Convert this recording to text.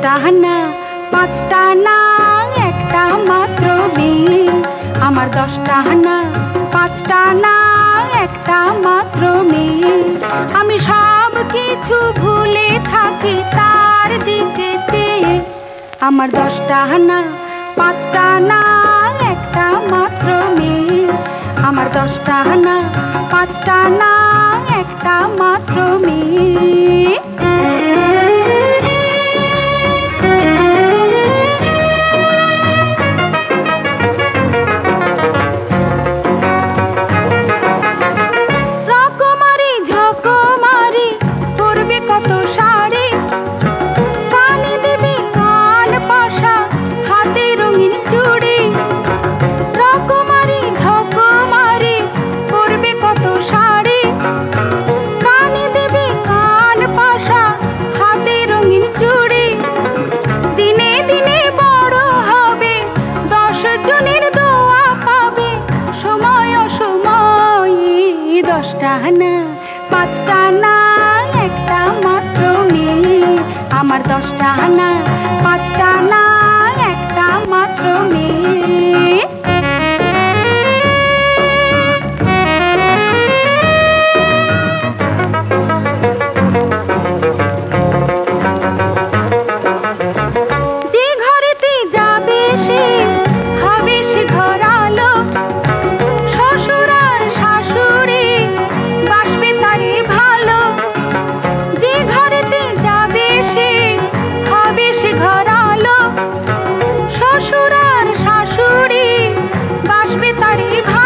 দশটা না পাঁচটা না একটা মাত্র মেয়ে, আমার দশটা না পাঁচটা না একটা মাত্র মেয়ে। আমি সব কিছু ভুলে থাকি তার দিকে চেয়ে, আমার দশটা না পাঁচটা না একটা মাত্র মেয়ে, আমার দশটা না পাঁচটা না একটা মাত্র মেয়ে। রকমারি ঝকমারি পরবে কত শাড়ি, কানে দেবে কান পাশা হাতে রঙিন চুড়ি। রকমারি ঝকমারি পরবে কত শাড়ি, কানে দেবে কান পাশা হাতে রঙিন চুড়ি। দিনে দিনে বড় হবে 10 জনের দোয়া পাবে, সময় অসময় দশটা না পাঁচটা না একটা মাত্র মেয়ে, আমার দশটা না পাঁচটা না একটা মাত্র মেয়ে। যে ঘরেতে যাবে সে হবে সে ঘর আলো, শ্বশুর আর শাশুড়ি বাসবে তারে ভালো। যে ঘরেতে যাবে সে হবে সে ঘর আলো, শ্বশুর আর শাশুড়ি বাসবে তারে ভালো।